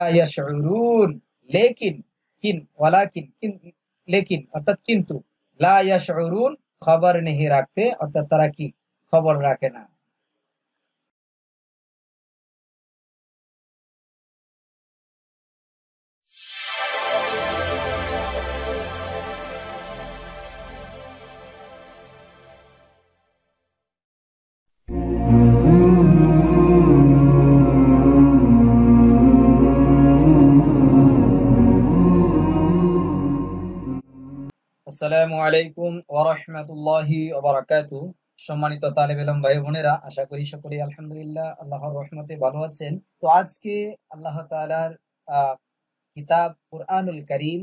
ইয়াশউরুন, লেকিন, লেকিন অর্থাৎ কিন্তু, লা ইয়াশউরুন খবর নেহি রাখতে, অর্থাৎ তারা কি খবর রাখে না। আসসালামু আলাইকুম ওয়া রাহমাতুল্লাহি ওয়া বারাকাতুহু। সম্মানিত তালেব ইলম ভাই বোনেরা, আশা করি সকলেই আলহামদুলিল্লাহ আল্লাহর রহমতে ভালো আছেন। তো আজকে আল্লাহ তাআলার কিতাব কুরআনুল কারীম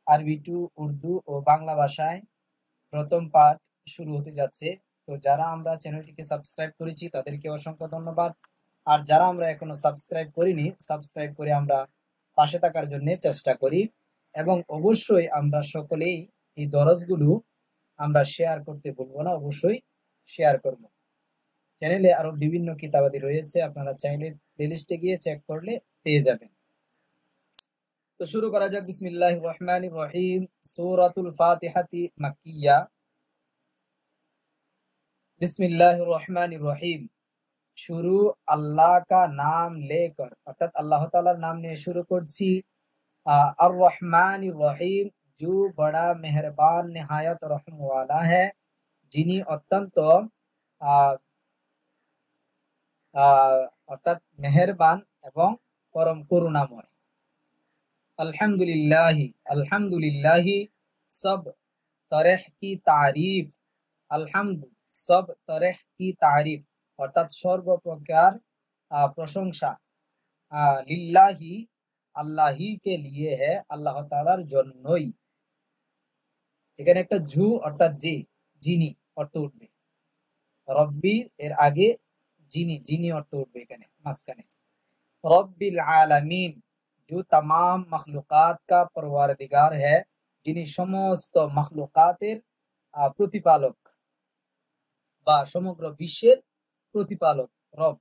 আরবি টু উর্দু ও বাংলা ভাষায় প্রথম পাঠ শুরু হতে যাচ্ছে। তো যারা আমরা চ্যানেলটিকে সাবস্ক্রাইব করেছি তাদেরকে অসংখ্য ধন্যবাদ। আর যারা আমরা এখনো সাবস্ক্রাইব করিনি, সাবস্ক্রাইব করে আমরা পাশে থাকার জন্য চেষ্টা করি। এবং অবশ্যই আমরা সকলেই এই দরজগুলো আমরা শেয়ার করতে ভুলবো না, অবশ্যই শেয়ার করব। চ্যানেলে আরো বিভিন্ন কিতাবাদি রয়েছে, আপনারা চাইলে প্লেলিস্টে গিয়ে চেক করলে পেয়ে যাবেন। তো শুরু করা যাক। বিসমিল্লাহির রহমানির রহিম। সূরাতুল ফাতিহাতি মাক্কিয়া। बिस्मिल्लाहिर रहमानिर रहीम। शुरू अल्लाह का नाम लेकर, अर्थात अल्लाह ताआलार नाम নিয়ে শুরু করছি। আর রহমানির রহিম, जो बड़ा मेहरबान निहायत रहम वाला है, যিনি অত্যন্ত অর্থাৎ মেহেরবান এবং পরম করুণাময়। अल्हम्दुलिल्लाहि, अल्हम्दुलिल्लाहि सब तरह की तारीफ, আলহামদু সব তরহ কি তারিফ, অর্থাৎ সর্বপ্রকার প্রশংসা, লিল্লাহি আল্লাহি কে লিয়ে হে, আল্লাহ তাআলার জন্যই। এখানে একটা জু অর্থাৎ যে, যিনি অর্থ উঠবে। রব্বি এর আগে যিনি, যিনি অর্থ উঠবে এখানে মাঝখানে। রব্বিল আলামিন, जो तमाम मखलूकात का परवरदिगार है, যিনি সমস্ত মখলুকাতের প্রতিপালক বা সমগ্র বিশ্বের প্রতিপালক, রব।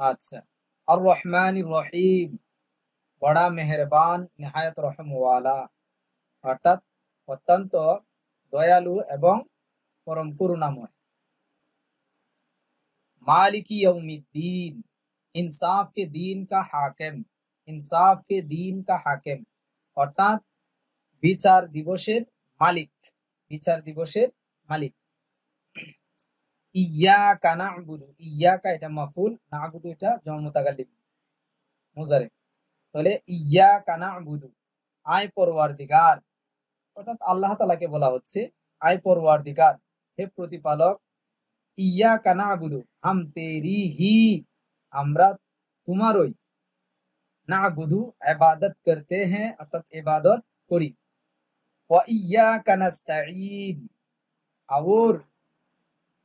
আচ্ছা। আর রহমানির রহিম, বড়া মেহেরবান নিহায়াত রহম ওয়ালা, অর্থাৎ অত্যন্ত দয়ালু এবং পরম করুণাময়। मालिकी यौमिद्दीन, इंसाफ के दीन का हाकिम, इंसाफ के दीन का हाकिम, অর্থাৎ বিচার দিবসের মালিক, বিচার দিবসের মালিক। ইয়াকা না'বুদু, ইয়াকা এটা মাফউল, না'বুদু এটা জমা মুতাকাল্লিম মুজারে। তাহলে ইয়াকা না'বুদু, আয় পরওয়ারদিগার, অর্থাৎ আল্লাহ তাআলাকে বলা হচ্ছে, আয় পরওয়ারদিগার, হে প্রতিপালক। ইয়াকা না'বুদু, হাম তেরি হি, আমরা তোমারই, না'বুদু ইবাদত করতে हैं, অর্থাৎ ইবাদত করি। ওয়া ইয়াকা নাস্তাঈন, और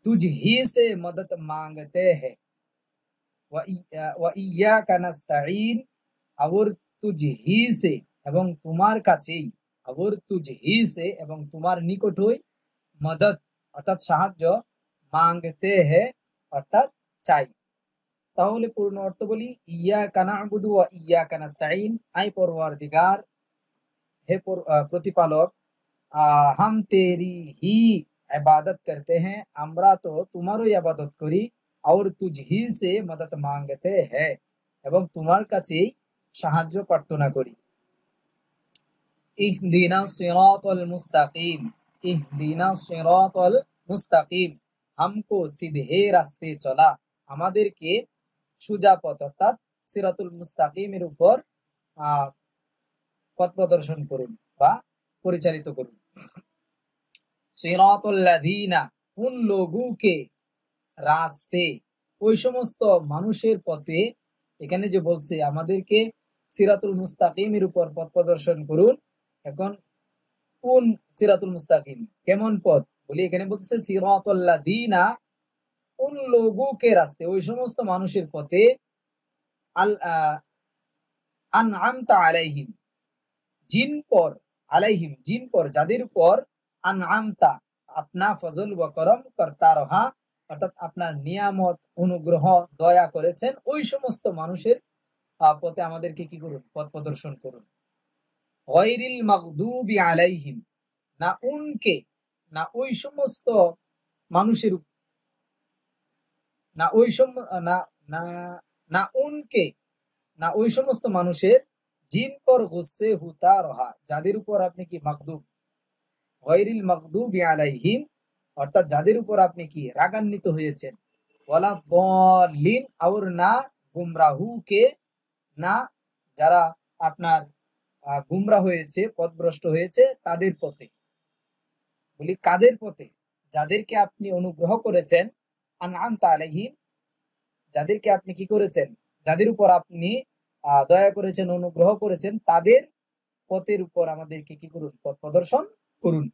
तुझ ही से मदद मांगते हैं। वा इय्याका नस्ताईन, और तुझ ही से এবং তোমার কাছেই, और तुझ ही से এবং তোমার নিকটই, মদদ অর্থাৎ সাহায্য, মাংগতে হে অর্থাৎ চাই। তাহলে পূর্ণ অর্থ বলি, ইয়াকা না'বুদু ওয়া ইয়াকা নাস্তাঈন, আই পরওয়ারদিগার, হে প্রতিপালক, हम तेरी ही इबादत करते हैं, আমরা তো তোমারই ইবাদত করি। और तुझ ही से मदद मांगते हैं, এবং তোমার কাছেই সাহায্য প্রার্থনা করি। ইহদিনা সিরাতাল মুস্তাকিম, ইহদিনা সিরাতাল মুস্তাকিম, हमको सीधे रास्ते चला, আমাদেরকে সোজা পথ অর্থাৎ সিরাতুল মুস্তাকিমের উপর পথ প্রদর্শন করুন বা পরিচালিত করুন। সিরাতুল্লাযীনা, উন লোগোं के রাস্তে, ওই সমস্ত মানুষের পথে। এখানে যে বলছে আমাদেরকে সিরাতুল মুস্তাকিমের উপর পথ প্রদর্শন করুন, এখন কোন সিরাতুল মুস্তাকিম, কেমন পথ বলি, এখানে বলছে সিরাতুল্লাযীনা, উন লোগোं के রাস্তে, ওই সমস্ত মানুষের পথে, আল আনআমতা আলাইহিম, जिन पर, আলাইহিম जिन पर, যাদের উপর, আনআমতা আপনা ফজল ও করম করতা রহা, অর্থাৎ আপনার নিয়ামত, অনুগ্রহ, দয়া করেছেন ওই সমস্ত মানুষের পথে আমাদেরকে কি করুন, পথ প্রদর্শন করুন। গায়রিল মাগদুবি আলাইহিম, না উনকে, না ওই সমস্ত মানুষের, না ওই না না না উনকে, না ওই সমস্ত মানুষের, জিন পর গুস্সে হুতা রহা, যাদের উপর আপনি কি মাগদুব, গায়রিল মাগদুবি আলাইহিম, অর্থাৎ যাদের উপর আপনি কি রাগান্বিত হয়েছেন, ওয়ালা দাল্লিন, আর না গুমরাহু কে, না যারা আপনার গুমরা হয়েছে, পথভ্রষ্ট হয়েছে তাদের পথে। বলি কাদের পথে? যাদেরকে আপনি অনুগ্রহ করেছেন, আনআমতা আলাইহিম, যাদেরকে আপনি কি করেছেন, যাদের উপর আপনি দয়া করেছেন, অনুগ্রহ করেছেন, তাদের পথের উপর আমাদেরকে কি করুন, পথ প্রদর্শন করুন।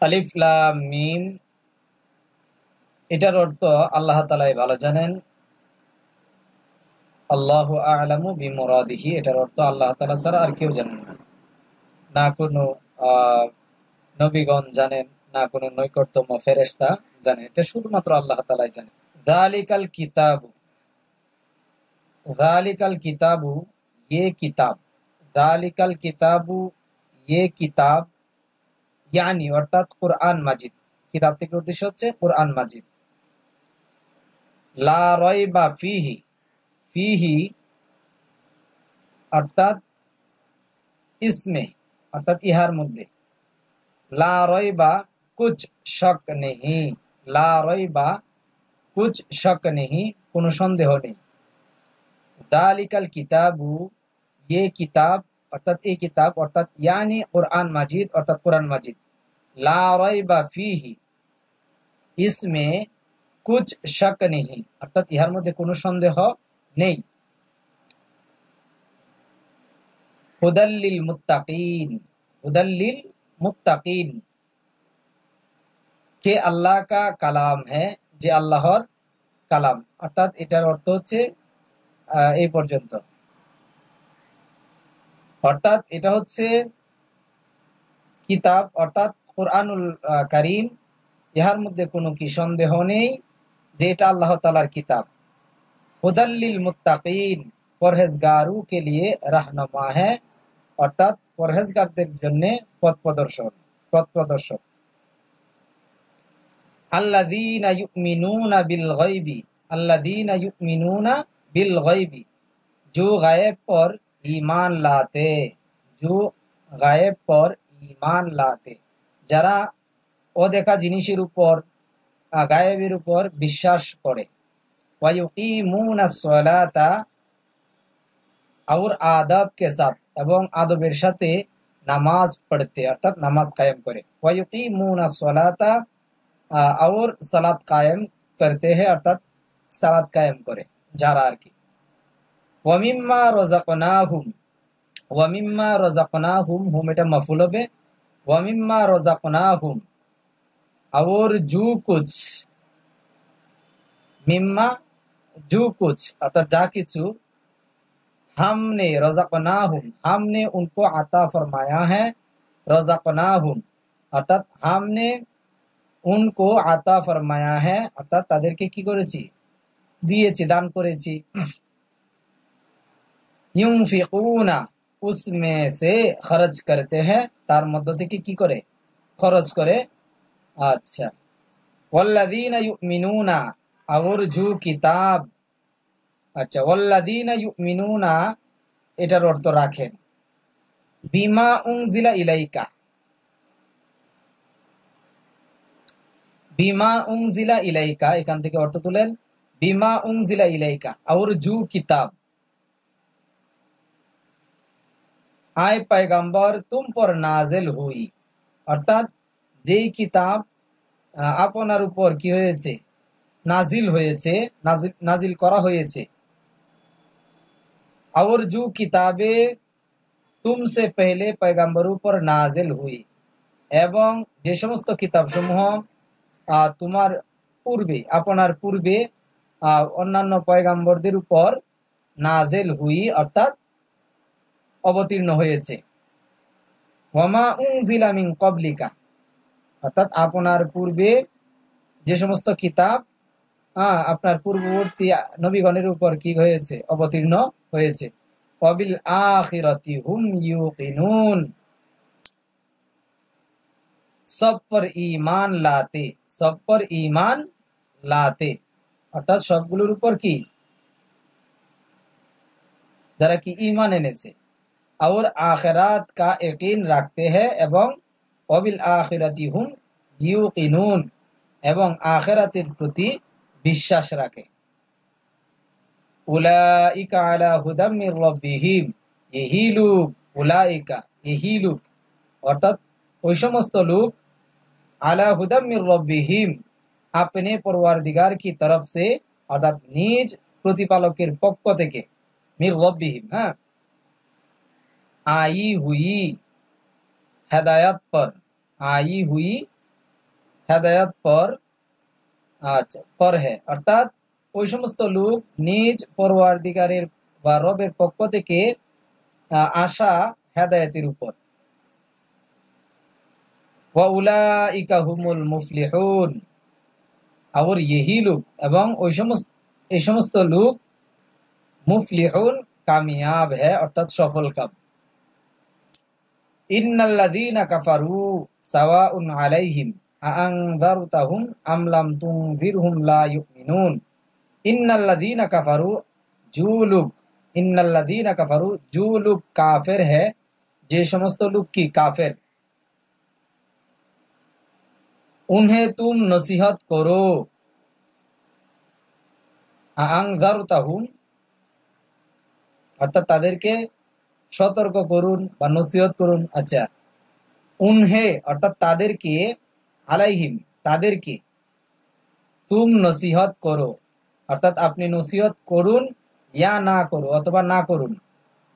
আলিফ লাম মিম, এটার অর্থ আল্লাহ তাআলাই ভালো জানেন। আল্লাহু আ'লামু বিমুরাদিহি, এটার অর্থ আল্লাহ তাআলা ছাড়া আর কেউ জানেন না। না কোনো নবীগণ জানেন, না কোনো নৈকট্যম ফেরেশতা জানে, এটা শুধুমাত্র আল্লাহ তাআলাই জানেন। যালিকাল কিতাবু, যালিকাল কিতাবু, ये किताब, যালিকাল কিতাবু, ये কিতাব, ইয়ানি অর্থাৎ কুরআন মাজিদ, কিতাব থেকে উদ্দেশ্য হচ্ছে কুরআন মাজিদ। লা রাইবা ফিহি, ফিহি অর্থাৎ ইসমে, অর্থাৎ ইহার মধ্যে, লা রাইবা কুছ শক নেহি, লা রাইবা কুছ শক নেহি, কোনো সন্দেহ নেই। যালিকাল কিতাবু, ये কিতাব অর্থাৎ এই কিতাব, অর্থাৎ ইয়ানি কুরআন মাজিদ, অর্থাৎ কুরআন মাজিদ। লা রাইবা ফিহি, इसमें कुछ शक नहीं, অর্থাৎ ইহার মধ্যে কোনো সন্দেহ নেই। হুদাল্লিল মুত্তাকিন, হুদাল্লিল মুত্তাকিন, কে আল্লাহ का কালাম है, যে আল্লাহর কালাম, অর্থাৎ এটার অর্থ হচ্ছে এই পর্যন্ত। অর্থাৎ এটা হচ্ছে কিতাব, অর্থাৎ কুরআনুল কারীম, ইহার মধ্যে কোনো কি সন্দেহ নেই যে এটা আল্লাহ তাআলার কিতাব। হুদাল্লিল মুত্তাকিন, পরহেজগারোं के लिए रहनुमा है, অর্থাৎ পরহেজগারদের জন্য পথ প্রদর্শক, পথ প্রদর্শক। আল্লাযীনা ইউমিনুনা বিল গায়বি, আল্লাযীনা ইউমিনুনা বিল গায়বি, जो गायब पर ईमान लाते, जो गायब पर ईमान लाते, যারা অদেখা জিনিসের উপর, গায়েবের উপর বিশ্বাস করে। ওয়ায়ুকিমুনাস সালাতা, और आदब के साथ, এবং আদবের সাথে নামাজ পড়তে, অর্থাৎ নামাজ কায়েম করে। ওয়ায়ুকিমুনাস সালাতা, और সালাত কায়েম করতে हैं, অর্থাৎ সালাত কায়েম করে যারা আর কি। ওয়ামিম্মা রাযাকনাহুম, ওয়ামিম্মা রাযাকনাহুম, হুম এটা মফউল হবে। ওয়ামিম্মা রাযাকনাহুম, और जो कुछ, मिम्मा जो कुछ अर्थात जा किछु, हमने रज़क़नाहुम, हमने उनको अता फरमाया है। रज़क़नाहुम अर्थात हमने उनको अता फरमाया है, अर्थात তাদেরকে কি করেছি, দিয়েছি, দান করেছি। युनफिकूना, उसमें से खर्च करते हैं, তার মধ্য থেকে কি করে, খরচ করে। আচ্ছা, ওয়াল্লাযীনা ইউমিনুনা, और जो কিতাব, আচ্ছা ওয়াল্লাযীনা ইউমিনুনা এটার অর্থ রাখেন বিমা উনজিলা ইলাইকা, বিমা উনজিলা ইলাইকা, এখান থেকে অর্থ তুলেন বিমা উনজিলা ইলাইকা, और जो কিতাব, आए पैगंबर तुम पर नाजिल हुई, অর্থাৎ যেই কিতাব আপনার উপর কি হয়েছে, নাজিল হয়েছে, নাজিল করা হয়েছে। और जो কিতাবে तुमसे पहले पैगंबरों पर नाजिल हुई, এবং যে সমস্ত কিতাব সমূহ তোমার পূর্বে, আপনার পূর্বে অন্যান্য পয়গাম্বরদের উপর নাজিল হুই অর্থাৎ অবতীর্ণ হয়েছে। ওয়ামা উনজিলা মিন ক্বাবলিকা, অর্থাৎ আপনার পূর্বে যে সমস্ত কিতাব আপনার পূর্ববর্তী নবীগণের উপর কি হয়েছে, অবতীর্ণ হয়েছে। ওয়াবিল আখিরাতি হুম ইউকিনুন, सब पर ईमान लाते, सब पर ईमान लाते, অর্থাৎ সবগুলোর উপর কি, যারা কি ঈমান এনেছে। और आखिरात का यकीन रखते हैं এবং ওয়াবিল আখিরাতি হুম ইউকিনুন, এবং আখিরাতের প্রতি বিশ্বাস রাখে। উলাইকা আলা হুদাম মির রাব্বিহিম, यही लोग, उलाइका यही लोग, অর্থাৎ ওই সমস্ত লোক, আলা হুদাম মির রাব্বিহিম, अपने परवरदिगार की तरफ से, अर्थात निज प्रतिपालकेर पक्ष থেকে, मिर रब्बिहिम, हाँ, आई हुई हेदायत पर, आई हुई हेदायत पर, আচ্ছা পর है, অর্থাৎ ওই সমস্ত লোক নিজ পরওয়ারদিগারের বা রবের পক্ষ থেকে আসা হেদায়েতের উপর। ওয়া উলাইকা হুমুল মুফলিহুন, और यही लोग, এবং এই সমস্ত লোক মুফলিহুন, কামিয়াব है, অর্থাৎ সফল কাম। ইন্নাল্লাযীনা কাফারু সাওয়াউন আলাইহিম আআনযারতাহুম আম লাম তুনযিরহুম লা ইউমিনুন। ইন্নাল্লাযীনা কাফারু, जो लोग, इन्नल्लादीना कफरू, जो लोग काफिर है, जे समस्त लोग की काफिर, उन्हें तुम नसीहत करो, आंगजारताहुम, अर्थात तादेरके सतर्क करुन बा नसीहत करुन। अच्छा, उन्हें अर्थात तादेरके, आलाइहिम तादेरके, तुम नसीहत करो, अर्थात अपनी नसीहत करुन या ना करो अथवा ना करुन,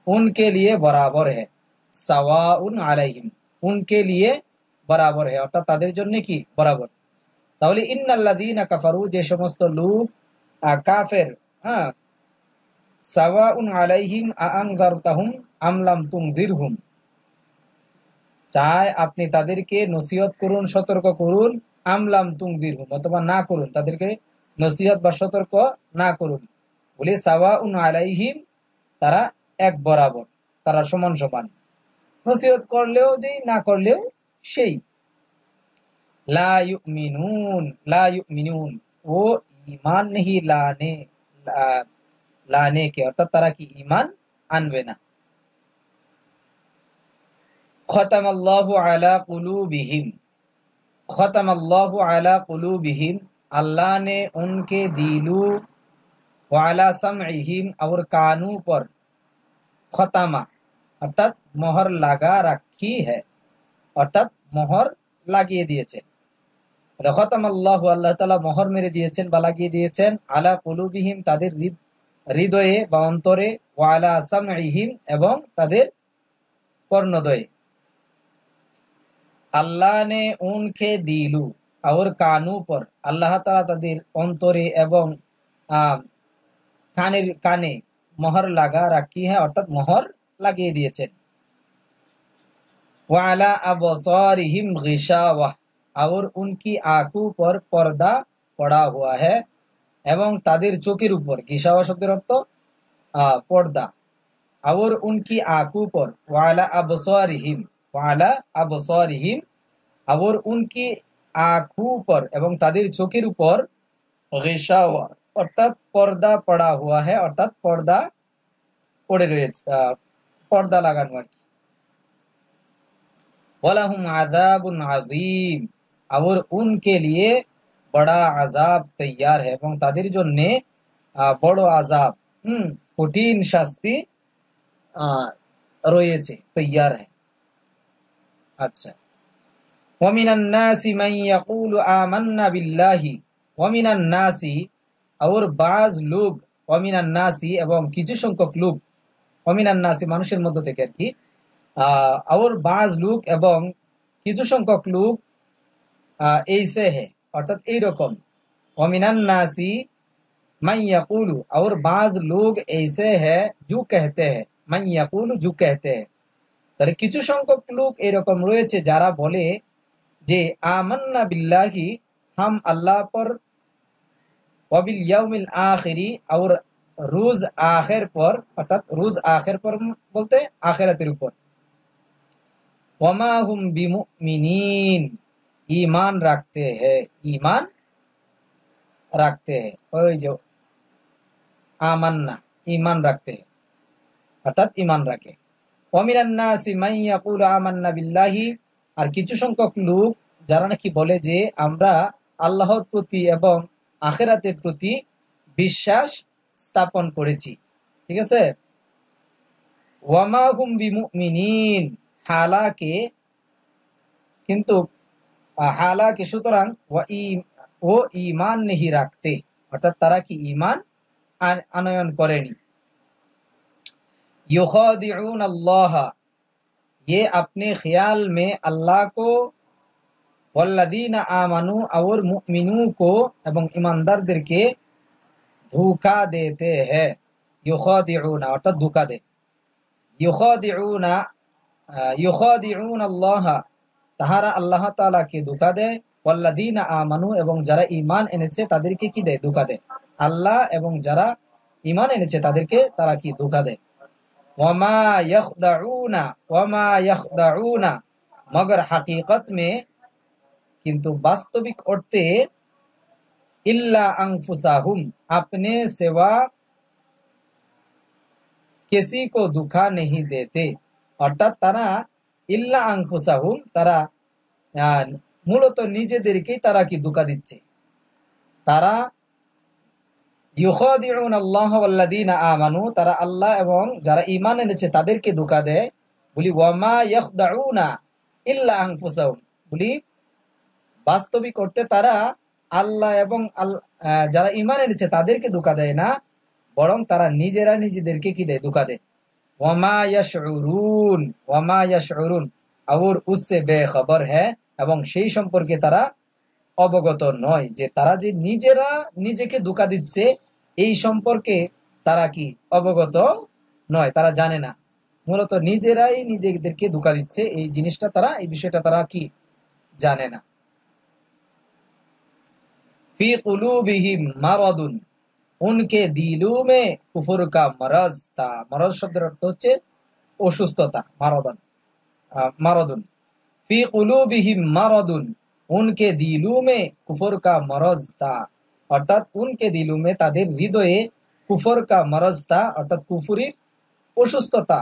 उनके लिए बराबर है। सावाउन आलाइहिम, उनके लिए बराबर है, अर्थात तादेर जन्य की बराबर। ताहले इन्नाल्लाযীনা কাফারু, যে সমস্ত লোক কাফের, সাওয়াউন আলাইহিম আআনযারতাহুম আম লাম তুনযিরহুম, চাই আপনি তাদেরকে নসিহত করুন, সতর্ক করুন, আম লাম তুনযিরহুম, অথবা না করুন, তাদেরকে নসিহত বা সতর্ক না করুন, বলে সাওয়াউন আলাইহিম, তারা এক বরাবর, তারা সমান সমান, নসিহত করলেও যেই, না করলেও সেই। লা ইউমিনুন, লা ইউমিনুন, ও ঈমান नहीं लाने के, অর্থাৎ তারা কি ঈমান আনবে না। খতামাল্লাহু আলা কুলুবিহিম, খতামাল্লাহু আলা কুলুবিহিম, अल्लाह ने उनके दिलों, वाला समइहिम, और कानों पर, खतामा अर्थात मोहर लगा रखी है, अर्थात मोहर লাগিয়ে দিয়েছেন। খতামাল্লাহু, আল্লাহ তাআলা মোহর মেরে দিয়েছেন বা লাগিয়ে দিয়েছেন, আলা কুলুবিহিম, তাদের হৃদয়ে বা অন্তরে, ওয়ালা সামইহিম, এবং তাদের কর্ণদ্বয়ে। अल्लाह ने उनके दिलू और कानों पर, अल्लाह ताला तादेर अंतरे एवं काने काने मोहर लगा रखी है, अर्थात मोहर লাগিয়ে দিয়েছেন। वाला अबसारिहिम गिशावा, और उनकी आंखों पर पर्दा पड़ा हुआ है, एवं तादेर चोखेर ऊपर, गिशावा शब्देर अर्थ पर्दा, और उनकी आंखों पर, वाला अबसारिहिम, वाला अबसारिहिम, और उनकी आंखों पर एवं तादेर चोखेर ऊपर, गिशावा अर्थात पर्दा पड़ा हुआ है, अर्थात पर्दा पड़े रয়েছে, पर्दा লাগানো আর কি। वलहुम आज़ाबुन अज़ीम, और उनके लिए बड़ा आजाब तैयार है, এবং তাদের জন্য বড় আযাব, কঠিন শাস্তি রয়েছে, তৈয়ার है। अच्छा, वमिनन नासी मन यक़ूलु आमन्ना बिल्लाहि, वमिनन नासी, और बाज लोग, वमिनन नासी, এবং কিছু সংখ্যক লোক, वमिनन नासी মানুষের মধ্য থেকে আর কি, और बाज लोग, এবং কিছু সংখ্যক লোক, ऐसे है, अर्थात এই রকম। वमिनन नासी मन यक़ूलु, और बाज लोग ऐसे है जो कहते हैं, मन यक़ूलु, जो कहते हैं, তাহলে কিছু সংখ্যক লোক এরকম রয়েছে যারা বলে, যে আমান্না बिल्लाहि हम अल्लाह पर वबिल यौमिल आखिरी और रोज आखिर पर अर्थात रोज आखिर पर बोलते आखिरतेर ऊपर वमा हुम बिमुमिनीन ईमान रखते हैं ईमान रखते हैं ওই যে আমান্না ईमान रखते हैं অর্থাৎ ईमान রাখে ওয়ামিনান নাসি মান ইয়াকুলু আমান্না বিল্লাহি আর কিছু সংখ্যক লোক যারা নাকি বলে যে আমরা আল্লাহর প্রতি এবং আখিরাতের প্রতি বিশ্বাস স্থাপন করেছি ঠিক আছে ওয়ামা হুম বিমুমিনিন হালাকে কিন্তু হালাকে সুতরাং ও ঈমান नहीं রাখতে অর্থাৎ তারা কি ঈমান আনয়ন করেনি युखादिऊन अल्लाह ये अपने ख्याल में अल्लाह को वल्लदीन आमनू और मुमिनू को एवं ईमानदारদের কে धोखा देते हैं युखादिऊन अर्थात धोखा दे युखादिऊन अल्लाह তাহারা আল্লাহ তাআলাকে ধোঁকা দেয় वल्लदीन आमनू এবং যারা ঈমান এনেছে তাদেরকে কি দেয় ধোঁকা দেয় আল্লাহ এবং যারা ঈমান এনেছে তাদেরকে তারা কি ধোঁকা দেয় वमा यखदाऊना मगर हकीकत में किंतु वास्तविक अर्थे इल्ला अंफुसाहुम अपने सिवा किसी को धोखा नहीं देते अर्थात तारा इल्ला अंफुसाहुम तारा मूलत निजेदेरकेই तारा की धोखा दिচ্ছে तारा युखादिऊन अल्लाह वल्लदीना आमानू तारा अल्लाह एवं যারা ঈমান এনেছে তাদেরকে ধোঁকা দেয় বলি ওয়ামা ইয়াখদাউনা ইল্লা আনফুসাহুম বলি বাস্তবিক করতে তারা আল্লাহ এবং যারা ঈমান এনেছে তাদেরকে ধোঁকা দেয় না বরং তারা নিজেরা নিজেদেরকে কি দেয় ধোঁকা দেয় ওয়ামা ইয়াশউরুন और उससे बेखबर है এবং সেই সম্পর্কে তারা অবগত নয় যে তারা যে নিজেরা নিজেকে ধোঁকা দিচ্ছে এই সম্পর্কে তারা কি অবগত নয় তারা জানে না মূলত নিজেরাই নিজেদেরকে ধোঁকা দিচ্ছে এই জিনিসটা তারা এই বিষয়টা তারা কি জানে না ফি কুলুবিহিম মারাদুন उनके दिलों में कुफर का मरज था मरज শব্দের অর্থ হচ্ছে অসুস্থতা মারাদুন ফি কুলুবিহিম মারাদুন उनके दिलों में कुफर का मरज था अर्थात उनके दिलों में ताদের হৃদয়ে কুফর का मरज था अर्थात কুফরির অসুস্থতা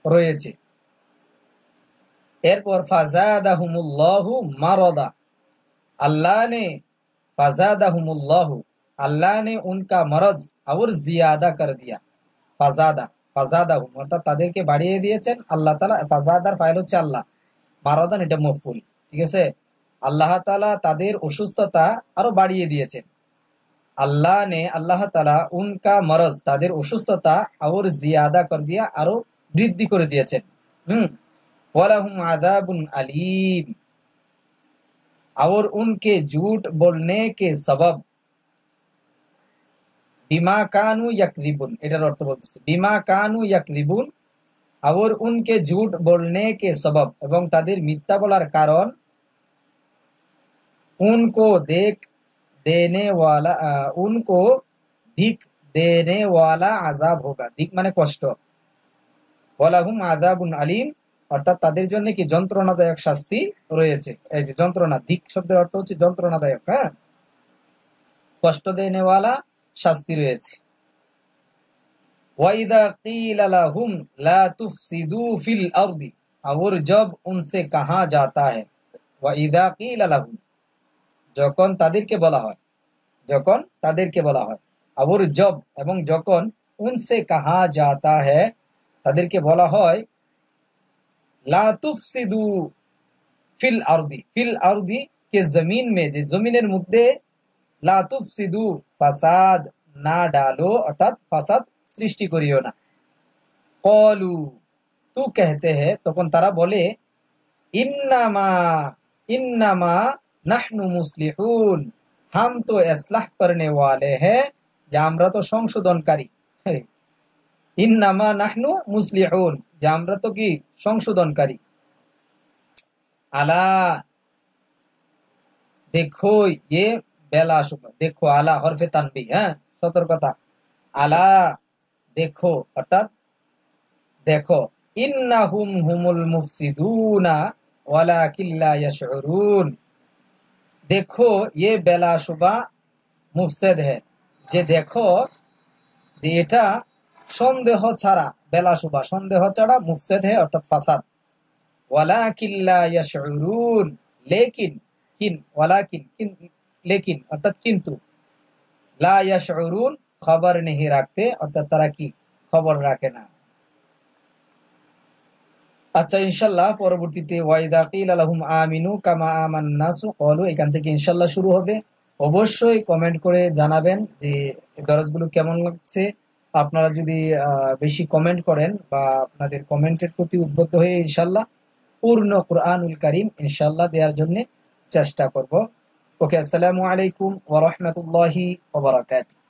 রয়েছে এরপর ফাজাদাহুমুল্লাহু মারাদা अल्लाह ने उनका मरज और जियादा कर दिया ফাজাদাহুম অর্থাৎ তাদেরকে বাড়িয়ে দিয়েছেন আল্লাহ তাআলা ফাজাদার ফাইল হচ্ছে আল্লাহ মারাদান এটা মফউল ঠিক আছে আল্লাহ তাআলা তাদের অসুস্থতা আরো বাড়িয়ে দিয়েছেন আল্লাহ তাআলা উনকা মরজ তাদের অসুস্থতা और जियादा कर दिया আরো বৃদ্ধি করে দিয়েছেন ওয়ালাহুম আযাবুন আলীম और उनके झूठ बोलने के सबब बिमा कानू यकदिबुन এটার অর্থ বলতেছে बिमा कानू यकदिबुन और उनके झूठ बोलने के सबब एवं ताদের मिथ्या বলার কারণ उनको धिक देने वाला আযাব होगा धिक মানে কষ্ট ওয়ালাহুম আযাবুন আলীম অর্থাৎ তাদের জন্য কি যন্ত্রণাদায়ক শাস্তি রয়েছে এই যে যন্ত্রণা ধিক শব্দের অর্থ হচ্ছে যন্ত্রণাদায়ক কষ্ট দেনে वाला শাস্তি রয়েছে वाइदा क़ीला लहुम ला तुफसिदू फिल अर्दी और जब उनसे कहा जाता है वाइदा क़ीला लहुम যখন তাদেরকে বলা হয় और जब এবং যখন उनसे कहा जाता है তাদেরকে বলা হয় ला तुफसिदू फिल अर्दी के जमीन में যে জমিনের মধ্যে ला तुफसिदू ফাসাদ না ডালো অর্থাৎ ফাসাদ সৃষ্টি করিও না কলু তু कहते हैं তখন তারা বলে इन्नमा नाहनु मुस्लिहुन हम तो इस्लाह करने वाले हैं যে আমরা তো সংশোধনকারী इन्नमा नाहनु मुस्लिहुन যে আমরা তো কি সংশোধনকারী আলা, দেখো, ये বেলা শুভ, দেখো, আলা হরফে তানবি, হ্যাঁ, সতর্কতা। আলা, দেখো, অর্থাৎ দেখো, ইন্নাহুম হুমুল মুফসিদুনা ওয়ালাকিন লা ইয়াশউরুন। দেখো, ये বেলা শুবা মুফসিদ है, যে দেখো, যে এটা সন্দেহ ছাড়া, বেলা শুবা সন্দেহ ছাড়া, মুফসিদ है অর্থাৎ ফাসাদ। ওয়ালাকিন লা ইয়াশউরুন, লেকিন, ওয়ালাকিন, লেকিন অর্থাৎ কিন্তু, লা ইয়াশউরুন খবর নেই রাখতে, অর্থাৎ তারা কি খবর রাখে না। আচ্ছা, ইনশাআল্লাহ পরবর্তীতে ওয়াইদা কিলা লাহুম আমিনু কামা আমান্নাস নাসু ক্বালু, এখান থেকে ইনশাআল্লাহ শুরু হবে। অবশ্যই কমেন্ট করে জানাবেন যে দরজগুলো কেমন লাগছে। আপনারা যদি বেশি কমেন্ট করেন বা আপনাদের কমেন্টের প্রতি উদ্বুদ্ধ হয়ে ইনশাআল্লাহ পূর্ণ কুরআনুল কারীম ইনশাআল্লাহ দেওয়ার জন্য চেষ্টা করব। ওকে, আসসালামু আলাইকুম ওয়া রাহমাতুল্লাহি ওয়া বারাকাতুহু।